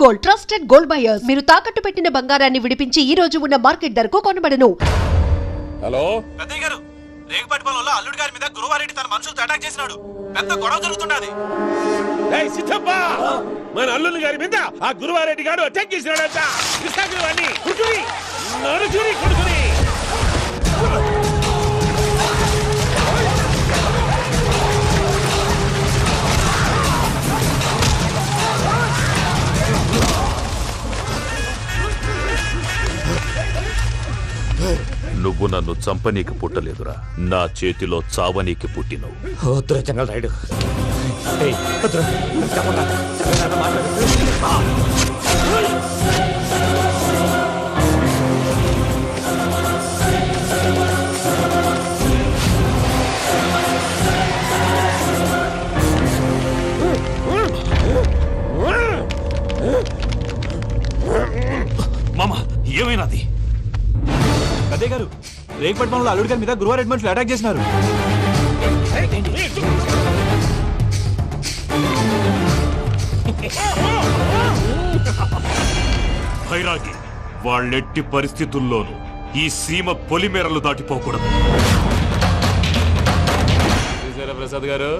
Gold, trusted gold buyers. మీరు తాకట్టు పెట్టిన బంగారాన్ని విడిపించి ఈ రోజు ఉన్న మార్కెట్ ధరకు కొనబడను. హలో పెద్దయ్య గారు, రేగుపాటి పొలంలో అల్లుడి గారి మీద గురువారెడ్డి తన మనుషులతో అటాక్ చేసినాడు. పెద్ద గొడవ జరుగుతున్నది. ఏయ్ సిద్ధప్ప, మన అల్లుని గారి మీద ఆ గురువారెడ్డి గారు అటాక్ చేసినాడంట. కృష్ణాగిరివాణ్ణి కుడుకుని నడుచుని కుడుకుని నువ్వు నన్ను చంపనీకి పుట్టలేదురా, నా చేతిలో చావనీకి పుట్టినవు. వద్దురా జంగల్ రైడ్. మామ ఏమైనాది? పెద్దయ్య గారు, రేగుపాటి పొలంలో అల్లుడి గారి మీద గురువారెడ్డి మనుషులు అటాక్ చేసినారు. భైరాగి, వాళ్ళెట్టి పరిస్థితుల్లోనూ ఈ సీమ పొలిమేరలు దాటిపోకూడదు. చూసారా ప్రసాద్ గారు,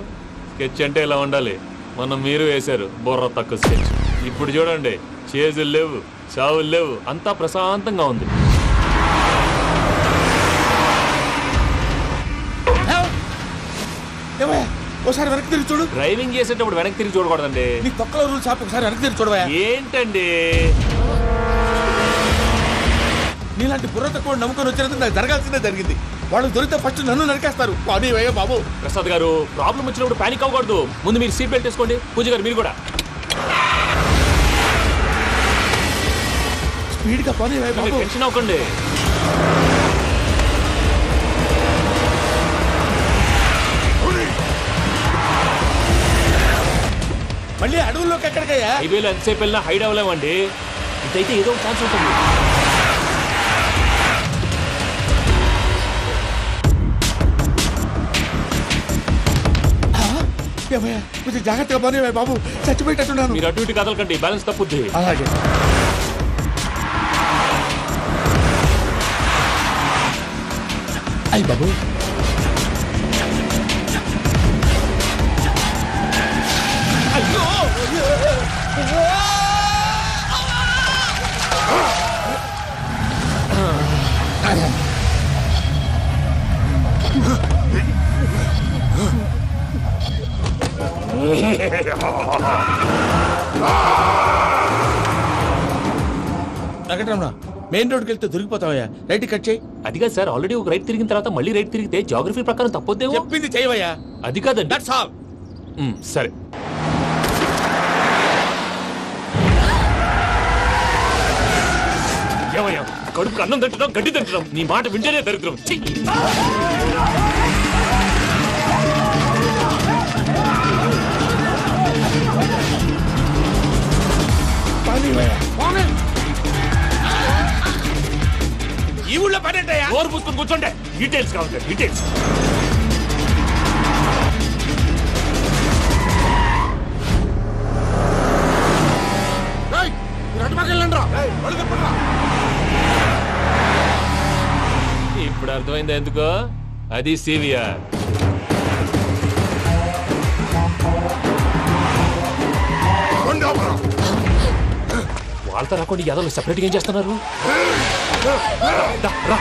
స్కెచ్ అంటే ఇలా ఉండాలి. మనం మీరు వేశారు బొర్ర తక్కువ స్కెచ్. ఇప్పుడు చూడండి, చేజులు లేవు, చావులు లేవు, అంతా ప్రశాంతంగా ఉంది. ఒకసారి వెనక్కి తిరిగి చూడు. డ్రైవింగ్ చేసేటప్పుడు వెనక్కి తిరిగి చూడకూడదండి. నీ తొక్కలో రూల్స్ ఆపి ఒకసారి వెనక్కి తిరిగి చూడవా. ఏంటండి నీలాంటి బుర్ర తక్కువ నమ్ముకొని వచ్చినందుకు నాకు జరగాల్సిందే జరిగింది. వాళ్ళు దొరికితే ఫస్ట్ నన్ను నరికేస్తారు. కానీ వయ్యా బాబు. ప్రసాద్ గారు, ప్రాబ్లం వచ్చినప్పుడు పానిక్ అవ్వకూడదు. ముందు మీరు సీట్ బెల్ట్ వేసుకోండి. పూజ గారు మీరు కూడా స్పీడ్ గా పని బాబు. టెన్షన్ అవ్వకండి. మళ్ళీ అడవుల్లోకి ఎక్కడికయ్యా? హైవేలో ఎంతసేపు వెళ్ళినా హైడ్ అవ్వలేమండి. ఇదైతే ఏదో ఒక ఛాన్స్ ఉంటుంది. కొంచెం జాగ్రత్తగా పని బాబు, చచ్చిపోయేటట్టున్నాను. మీరు అటు ఇటు కదలకండి, బ్యాలెన్స్ తప్పుద్ది. అలాగే. అయ్యి బాబు, వెంకటరమణ, మెయిన్ రోడ్కి వెళ్తే దొరికిపోతావయ్యా. రైట్ కట్ చేయి. అది కాదు సార్, ఆల్రెడీ ఒక రైట్ తిరిగిన తర్వాత మళ్ళీ రైట్ తిరిగితే జాగ్రఫీ ప్రకారం తప్పొద్దేమో. చెప్పింది చేయవయ్యా. అది కాదండి. That's all. సరే. ఏమయ్యా, కడుపుకు అన్నం తింటున్నాం, గడ్డి తింటున్నాం. నీ మాట వింటేనే దరిద్రం. ఛీ! ఈ ఊళ్ళో పని ఏంటయ్యా? నోరు పూసుకొని కూర్చోండి. డీటెయిల్స్ కావాలి, డీటెయిల్స్. ఇప్పుడు అర్థమైంది ఎందుకో. అది సివిఆర్. వాళ్ళతో రాకుండా యాదవ్ సెపరేట్గా ఏం చేస్తున్నారు? రా.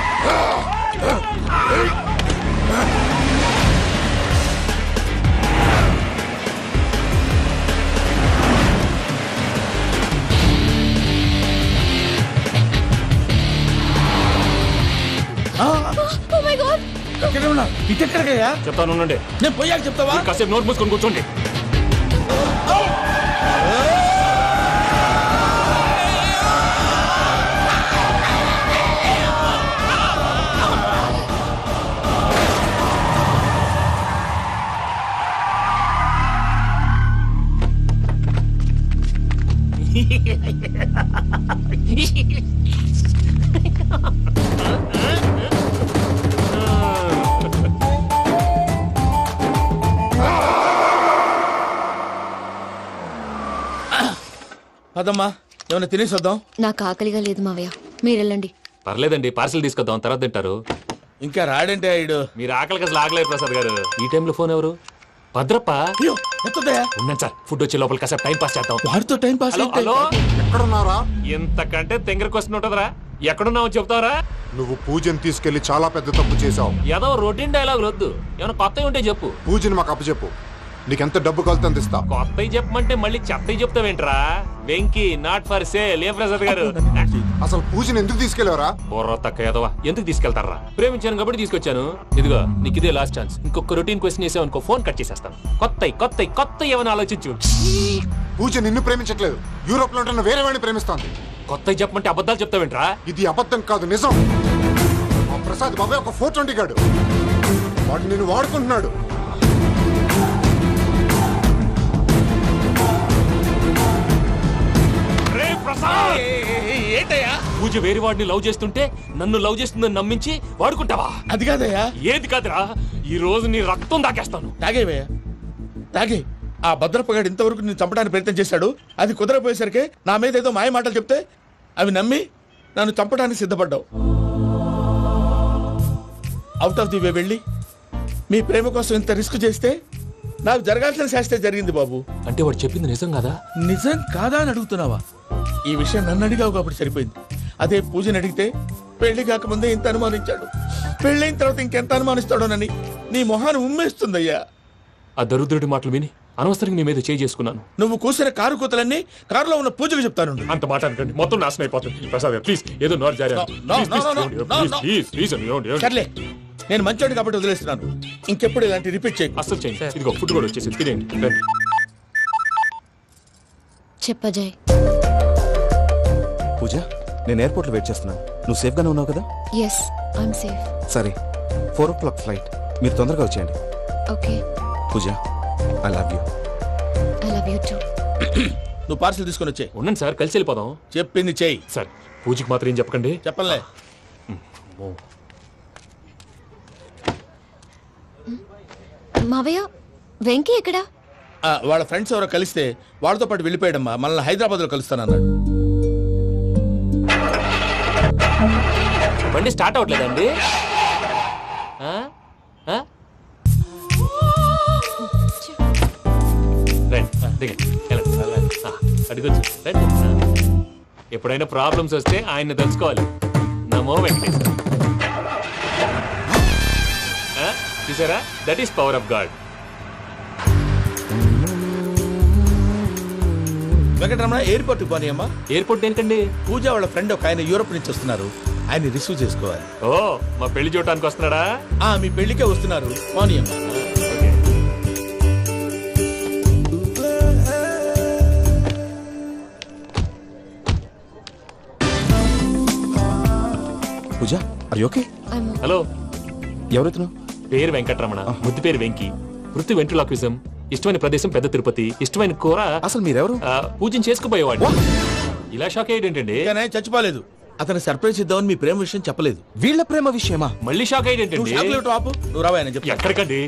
ఇటెక్కడికయ్యా? చెప్తాను, ఉండండి. నేను పోయాక చెప్తావా? కాసేపు నోట్ మూసుకొని కూర్చోండి. పదమ్మా. ఏమైనా తినేసి వద్దాం. నాకు ఆకలిగా లేదు మావయ్య, మీరు వెళ్ళండి. పర్లేదండి, పార్సిల్ తీసుకొద్దాం, తర్వాత తింటారు. ఇంకా రాడంటే ఆయుడు. మీరు ఆకలికి అసలు ఆగలేదు ప్రసాద్ గారు. ఈ టైంలో ఫోన్ ఎవరు? భద్రప్ప. అయ్యో ఎత్తదయ్యా. ఉన్నాను సార్, ఫుడ్ వచ్చే లోపల కాసేపు టైం పాస్ చేద్దాం. వాడితో టైం పాస్. హలో హలో, ఎక్కడున్నారా? ఇంతకంటే తెంగర క్వశ్చన్ ఉంటుందిరా. ఎక్కడున్నావు చెప్తావరా? నువ్వు పూజని తీసుకెళ్లి చాలా పెద్ద తప్పు చేశావు. ఏదో రొటీన్ డైలాగ్ వద్దు, ఏమైనా కొత్తవి ఉంటే చెప్పు. పూజని మాకు అప్పచెప్పు. నీకెంత డబ్బు కలితే అంత ఇస్తా. కొత్తవి చెప్పమంటే మళ్ళీ చెత్తవి చెప్తావేంట్రా? Venky not for sale. ఏం ప్రసాద్ గారు? అసలు పూజని ఎందుకు తీసుకెళ్లేవరా? బుర్ర తక్క ఏదవా, ఎందుకు తీసుకెళ్తారా? ప్రేమించాను కాబట్టి తీసుకొచ్చాను. ఇదిగో నీకు ఇదే లాస్ట్ ఛాన్స్. ఇంకొక రొటీన్ క్వశ్చన్ చేసావు అనుకో, ఫోన్ కట్ చేసేస్తాను. కొత్త ఏమైనా ఆలోచించు. పూజ నిన్ను ప్రేమించట్లేదు, యూరోప్ లో ఉంటున్న వేరే వాడిని ప్రేమిస్తాంది. కొత్తవి చెప్పమంటే అబద్ధాలు చెప్తావేంట్రా? ఇది అబద్ధం కాదు, నిజం. మా ప్రసాద్ బాబాయ్ ఒక 420 గాడు. వాడు నిన్ను వాడుకుంటున్నాడు. ఏంటయ్యా? పూజ వేరే వాడిని లవ్ చేస్తుంటే నన్ను లవ్ చేస్తుందని నమ్మించి వాడుకుంటావా? అది కాదయ్యా. ఏది కాదురా, ఈ రోజు నీ రక్తం దాకేస్తాను. తాగేవయ్యా, తాగే. ఆ భద్రపగాడు ఇంతవరకు నేను చంపడానికి ప్రయత్నం చేశాడు. అది కుదరపోయేసరికి నా మీద ఏదో మాయ మాటలు చెప్తే అవి నమ్మి నన్ను చంపడానికి సిద్ధపడ్డావు. అవుట్ ఆఫ్ ది వే వెళ్ళి మీ ప్రేమ కోసం ఇంత రిస్క్ చేస్తే నాకు జరగాల్సిన శాస్త్రే జరిగింది బాబు. అంటే వాడు చెప్పింది నిజం కదా? నిజం కాదా అని అడుగుతున్నావా? ఈ విషయం నన్ను అడిగావు కాబట్టి సరిపోయింది. అదే పూజని అడిగితే పెళ్లి కాకముందే ఇంత అనుమానించాడు, పెళ్ళైన తర్వాత ఇంకెంత అనుమానిస్తాడోనని నీ మొహాన్ని ఉమ్మేస్తుందయ్యా. ఆ దరిద్రుడి మాటలు విని అనవసరంగా నీ మీద చేయి చేసుకున్నాను. నువ్వు కూసిన కారు కూతలన్నీ కారులో ఉన్న పూజకు చెప్తాను. అంత మాట అనకండి, మొత్తం నాశనం అయిపోతుంది. ప్రసాద్ ప్లీజ్, ఏదో నోట్ జారీ. సర్లే, నేను మంచోడు కాబట్టి వదిలేస్తున్నాను. ఇంకెప్పుడు ఇలాంటి రిపీట్ చేయకు. అస్సలు చేయండి. ఇదిగో ఫుడ్ కూడా వచ్చేసి తినేయండి. రండి. చెప్పజాయ్. పూజ, నేను ఎయిర్పోర్ట్లో వెయిట్ చేస్తున్నాను. నువ్వు సేఫ్గానే ఉన్నావు కదా? Yes, I'm safe. సరే, 4 o'clock ఫ్లైట్. మీరు తొందరగా వచ్చేయండి. Okay. Pooja, I love you. I love you too. నువ్వు పార్సిల్ తీసుకొని వచ్చే. ఉండండి సార్, కలిసి వెళ్ళిపోదాం. చెప్పింది చెయ్యి. సార్, పూజకి మాత్రం ఏం చెప్పకండి. చెప్పలే. మావయ్య, వెంకీ ఎక్కడా? వాళ్ళ ఫ్రెండ్స్ ఎవరో కలిస్తే వాళ్ళతో పాటు వెళ్ళిపోయాడమ్మా. మనల్ని హైదరాబాద్లో కలుస్తానన్నాడు. బండి స్టార్ట్ అవ్వట్లేదండి. అడిగొచ్చు. ఎప్పుడైనా ప్రాబ్లమ్స్ వస్తే ఆయన్ని తెలుసుకోవాలి. నమో వెంకటేశ్వర. చూసారా, that is power of God. Venkataramana, ఎయిర్పోర్ట్కి పోనీ అమ్మా. ఎయిర్పోర్ట్ ఏంటండి? పూజ వాళ్ళ ఫ్రెండ్ ఒక ఆయన యూరోప్ నుంచి వస్తున్నారు. ఆయన రిసీవ్ చేసుకోవాలి. ఓ, మా పెళ్లి చూడటానికి వస్తున్నాడా? మీ పెళ్లికే వస్తున్నారు. పోనీ అమ్మా. పూజ, ఆర్ యు ఓకే? హలో, ఎవరెత్తును? పేరు వెంకటరమణ, ముద్దు పేరు వెంకీ, వృత్తి వెంట్రులాక్విజం, ఇష్టమైన ప్రదేశం పెద్ద తిరుపతి, ఇష్టమైన కూర. అసలు మీరెవరు? పూజను చేసుకుపోయేవాడు. ఇలా షాక్ అయ్యేటండి. చచ్చిపోలేదు. అతను సర్ప్రైజ్ ఇద్దామని మీ ప్రేమ విషయం చెప్పలేదు. వీళ్ళ ప్రేమ విషయమా? మళ్ళీ షాక్ అయ్యేటండి. నువ్వు రావాయని చెప్పి. ఎక్కడికండి,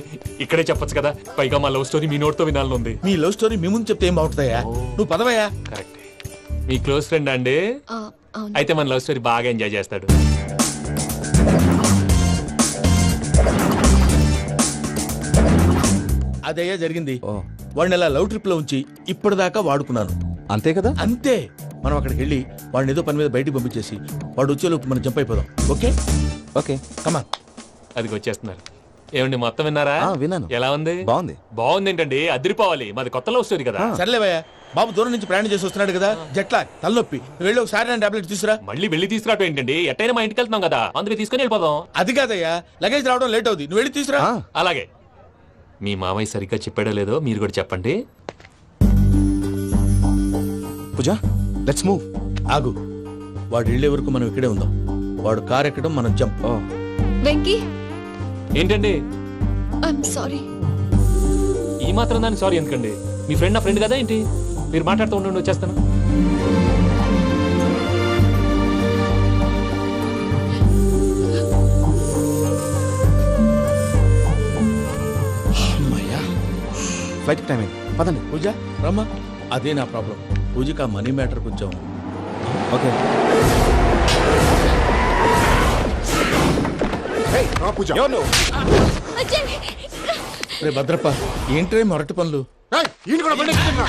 ఇక్కడే చెప్పొచ్చు కదా. పైగా మా లవ్ స్టోరీ మీ నోట్తో వినాలని ఉంది. మీ లవ్ స్టోరీ మీ ముందు చెప్తే ఏం బాగుంటుందయ్యా? నువ్వు పదవయ్యా. కరెక్ట్. మీ క్లోజ్ ఫ్రెండ్ అండి? అవును. అయితే మన లవ్ స్టోరీ బాగా ఎంజాయ్ చేస్తాడు. అదయ్యా జరిగింది. వాడిని ఇలా లవ్ ట్రిప్ లో ఉంచి ఇప్పటిదాకా వాడుకున్నాను. అంతే కదా? అంతే. మనం అక్కడికి వెళ్ళి వాడిని ఏదో పని మీద బయటికి పంపించేసి వాడు వచ్చేలోపు మనం జంప్ అయిపోదాం. ఓకే ఓకే, కమాన్. అది వచ్చేస్తున్నారు. ఏమండి, మొత్తం విన్నారా? విన్నాను. ఎలా ఉంది? బాగుంది. బాగుంది ఏంటండి, అదిరిపోవాలి. మాది కొత్త లవ్ స్టోరీ కదా. సర్లేవయ్యా, బాబు దూరం నుంచి ప్రయాణం చేసి వస్తున్నాడు కదా, జట్లా తలనొప్పి. వెళ్ళి ఒకసారి టాబ్లెట్ తీసుకురా. మళ్ళీ వెళ్ళి తీసుకురావటం ఏంటండి? ఎట్టైనా మా ఇంటికి వెళ్తున్నాం కదా, అందుకే తీసుకుని వెళ్ళిపోదాం. అది కాదయ్యా, లగేజ్ రావడం లేట్ అవుతుంది. నువ్వు వెళ్ళి తీసుకురా. అలాగే. మీ మామయ్య సరిగ్గా చెప్పాడో లేదో మీరు కూడా చెప్పండి. పూజ, లెట్స్ మూవ్. ఆగు, వాడు వెళ్ళే వరకు మనం ఇక్కడే ఉందాం. వాడు కార్ ఎక్కడం, మనం జంప్. వెంకీ, ఏంటండి? I'm sorry. ఈ మాత్రం దాన్ని సారీ ఎందుకండి? మీ ఫ్రెండ్ నా ఫ్రెండ్ కదా ఏంటి? మీరు మాట్లాడుతూ ఉండండి, వచ్చేస్తాను. ఫ్లైట్ టైం అయింది, పదండి. పూజ రమ్మా. అదే నా ప్రాబ్లం. పూజకి ఆ మనీ మ్యాటర్ కొంచెం ఓకే రా పూజ. రే భద్రప్ప ఏంట్రే మొరటి పనులు? ఏయ్, ఈయన కూడా బండి ఎక్కుతున్నా.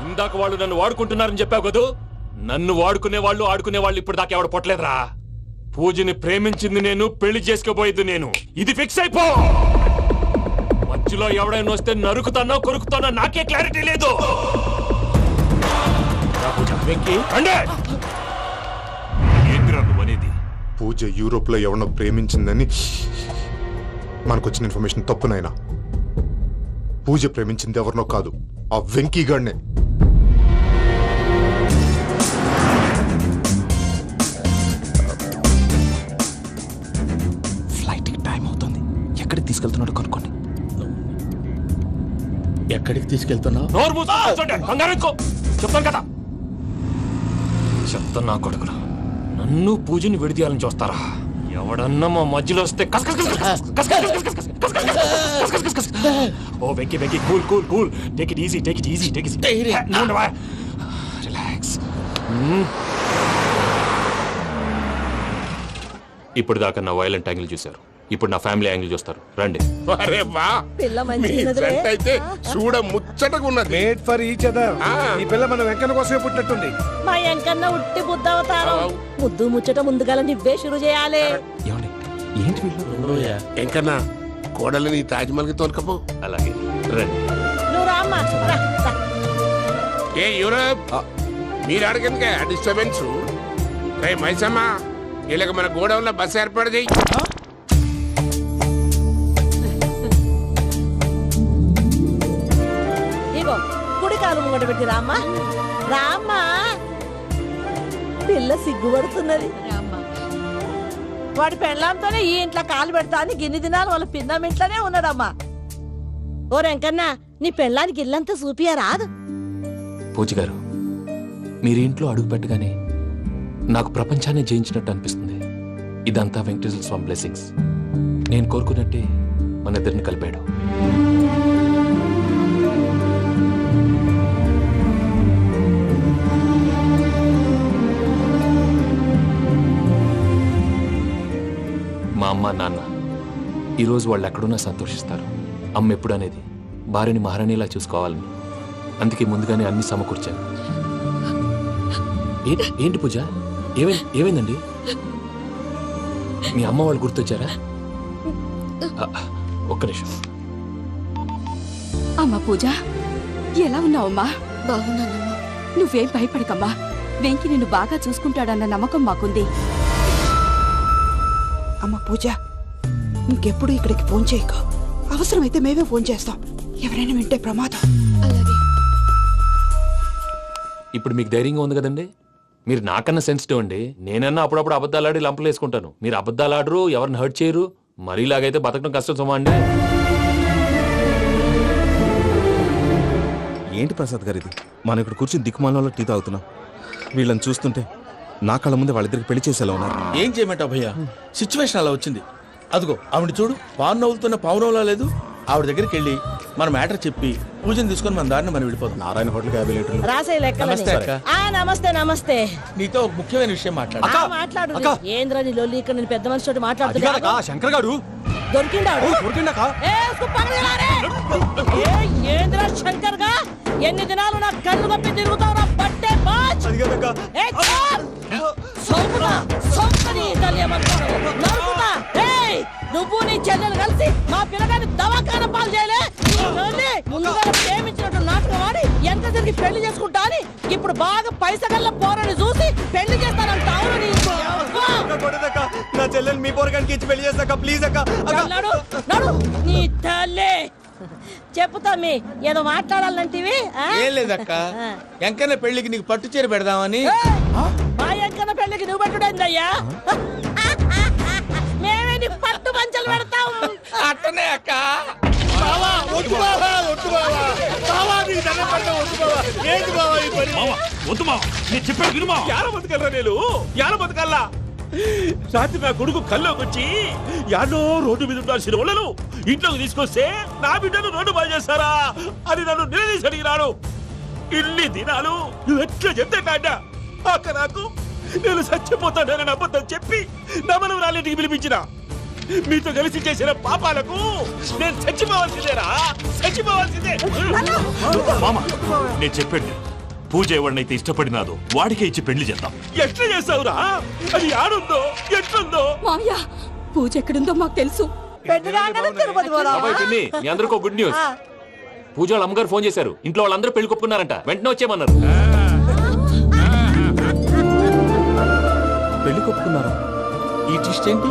ఇందాక వాళ్ళు నన్ను వాడుకుంటున్నారని చెప్పావు కదూ. నన్ను వాడుకునే వాళ్ళు ఆడుకునే వాళ్ళు ఇప్పుడు దాకా ఎవడు పొట్టలేదురా. పూజని ప్రేమించింది నేను, పెళ్లి చేసుకోబోయేది నేను. ఇది ఫిక్స్ అయిపో. మధ్యలో ఎవడైనా వస్తే నరుకుతానో కొరుకుతానో నాకే క్లారిటీ లేదు. ఏంటిరా నువ్వనేది? పూజ యూరోప్ లో ఎవరినో ప్రేమించిందని మనకొచ్చిన ఇన్ఫర్మేషన్ తప్పునైనా. పూజ ప్రేమించింది ఎవరినో కాదు, ఆ వెంకీ గాడినే. ఫ్లైట్కి టైం అవుతుంది. ఎక్కడికి తీసుకెళ్తున్నాడో కనుక్కోండి. ఎక్కడికి తీసుకెళ్తున్నావు? నోరు మూసుకొని కూర్చోండి. కంగారు ఎక్కు. చెప్తాను కదా. చెప్తాను నా కొడుకురా. నన్ను పూజని విడిదీయాలని చూస్తారా? ఎవడన్నా మా మధ్యలో వస్తే ఓ Venky Venky cool cool cool. Take it easy, take it easy, take it easy. Relax. ఇప్పుడు దాకా నా వైలెంట్ యాంగిల్ చూశారు. ఇప్పుడు నా ఫ్యామిలీ యాంగిల్ చూస్తారు. రండి. అరే బా, మీ ఫ్రెండ్ అయితే చూడ ముచ్చటగా ఉన్నది. Made for each other. ఈ పిల్ల మన వెంకన్న కోసమే పుట్టినట్టుంది. మా వెంకన్న ఉట్టి బుద్ధవతారం. ముద్దు ముచ్చట ముందుగాల నివ్వే షురు చేయాలి. ఏమండి ఏంటి వీళ్ళు? ఎంకన్నా కోడలిని తాజ్మహల్ కి తోలుకపో. అలాగే రండి. నువ్వు రామ్మా. రా, రా. ఏ యూరప్, మీరు అడగనుక డిస్టర్బెన్స్. రే మైసమ్మ, వీళ్ళకి మన గోడౌన్లో బస్సు ఏర్పాటు చేయి. ఇగో కుడి కాలు ముంగట పెట్టి రామ్మా. రామ్మా. పిల్ల సిగ్గుపడుతున్నది. వాడి పెళ్ళాంతోనే ఈ ఇంట్లో కాలు పెడతా అని గిన్ని దినాలు వాళ్ళ పిన్నం ఇంట్లోనే ఉన్నాడమ్మా. ఓ వెంకన్నా, నీ పెళ్ళానికి ఇల్లంతా చూపియా రాదు. పూజ గారు, మీరు ఇంట్లో అడుగు పెట్టగానే నాకు ప్రపంచాన్ని జయించినట్టు అనిపిస్తుంది. ఇదంతా వెంకటేశ్వర స్వామి బ్లెస్సింగ్స్. నేను కోరుకున్నట్టే మన ఇద్దరిని కలిపాడు. మా అమ్మ నాన్న ఈరోజు వాళ్ళు ఎక్కడున్నా సంతోషిస్తారు. అమ్మ ఎప్పుడు అనేది భార్యని మహారాణిలా చూసుకోవాలని. అందుకే ముందుగానే అన్ని సమకూర్చాను. ఏంటి పూజ, ఏమైందండి? మీ అమ్మ వాళ్ళు గుర్తొచ్చారా? ఒక్క నిమిషం. అమ్మా పూజ, ఎలా ఉన్నావమ్మా? బాగున్నానమ్మా. నువ్వేం భయపడకమ్మా. వెంకి నిన్ను బాగా చూసుకుంటాడన్న నమ్మకం మాకుంది. అమ్మ పూజ, ఇంకెప్పుడు ఇక్కడికి ఫోన్ చేయకు. అవసరమైతే మేమే ఫోన్ చేస్తాం. ఎవరైనా వింటే ప్రమాదం. అలాగే. ఇప్పుడు మీకు ధైర్యంగా ఉంది కదండి. మీరు నాకన్నా సెన్సిటివ్ అండి. నేనన్నా అప్పుడప్పుడు అబద్ధాలాడి లంపలు వేసుకుంటాను. మీరు అబద్ధాలాడరు, ఎవరిని హర్ట్ చేయరు. మరీలాగైతే బతకడం కష్టం సుమా అండి. ఏంటి ప్రసాద్ గారు ఇది? మనం ఇక్కడ కూర్చుని దిక్కుమాలలో టీ తాగుతున్నాం. వీళ్ళని చూస్తుంటే నా కళ్ళ ముందే వాళ్ళిద్దరికి పెళ్లి చేసేలా ఉన్నారు. ఏం చేయమంటావు భయ్యా, సిచ్యువేషన్ అలా వచ్చింది. అదిగో ఆవిడ చూడు, పావు నవ్వులుతున్న పావు నవ్వులా లేదు. ఆవిడ దగ్గరికి వెళ్ళి మన మ్యాటర్ చెప్పి పూజను తీసుకొని మన దారిని మనం వెళ్ళిపోతాం. నారాయణ హోటల్ 50 లీటర్లు. రాసే లెక్కలని. నమస్తే అక్క. నమస్తే నమస్తే. నీతో ఒక ముఖ్యమైన విషయం మాట్లాడు. మాట్లాడు. ఏంద్రా నీ లొల్లి? ఇక్కడ నేను పెద్ద మనిషితో మాట్లాడుతున్నా. శంకర్ గారు దొరికిండాడు. ఏంద్రా శంకర్ గా? ఎన్ని దినాలు నా కళ్ళు కప్పి తిరుగుతావు నా పట్టే బాచ్. నువ్వు నీ చెల్లెలు కలిసి మా పిల్లగాని దవాఖాన పాలు చేయలే. ముందుగా ప్రేమించినట్టు నాటకం ఆడి ఎంత తిరిగి పెళ్లి చేసుకుంటా అని ఇప్పుడు బాగా పైసగల్ల పోరని చూసి పెళ్లి చేస్తానంట. నా చెల్లెలు మీ పోరగానికి ఇచ్చి పెళ్లి చేస్తాక ప్లీజ్ అక్క. నడు నీ తల్లి. చెప్పుతా మీ ఏదో మాట్లాడాలంటివి. ఏం లేదక్క, ఎంకన్న పెళ్లికి నీకు పట్టు చీర పెడదామని. మా ఎంకన్న పెళ్లికి నువ్వు పెట్టుడేందయ్యా? మేమే నీ పట్టు పంచలు పెడతాం. అట్టనే అక్క. వద్దు మావా, నేను చెప్పాను విను మావా. యాడ బతకల్లా నేను, యాడ బతకల్లా? రాత్రి నా కొడుకు కల్లోకి వచ్చి యాడో రోడ్డు మీద ఉండాల్సిన వాళ్ళను ఇంట్లోకి తీసుకొస్తే నా బిడ్డను రోడ్డు బాగా చేస్తారా అని నన్ను నిలదీసి అడిగినాడు. ఇన్ని దినాలు నువ్వు ఎట్లా చెప్తే కాడ అక్క నాకు నేను చచ్చిపోతానని అబద్ధం చెప్పి నమ్మనం రాలేటికి పిలిపించిన. మీతో కలిసి చేసిన పాపాలకు నేను చచ్చిపోవాల్సిందేరా, చచ్చిపోవాల్సిందే. మామ నేను చెప్పండి, పూజ ఎవరినైతే ఇష్టపడినాదో వాడికే ఇచ్చి పెళ్లి చేద్దాం. ఎట్లా చేస్తావురా? అది ఆడుందో ఎట్లుందో. మామయ్య పూజ ఎక్కడుందో మాకు తెలుసు. అబ్బాయి పిన్ని, మీ అందరికీ గుడ్ న్యూస్. పూజ వాళ్ళ అమ్మగారు ఫోన్ చేశారు. ఇంట్లో వాళ్ళందరూ పెళ్లి కొప్పుకున్నారంట. వెంటనే వచ్చేయమన్నారు. పెళ్లి కొప్పుకున్నారా? ఈ ట్విస్ట్ ఏంటి?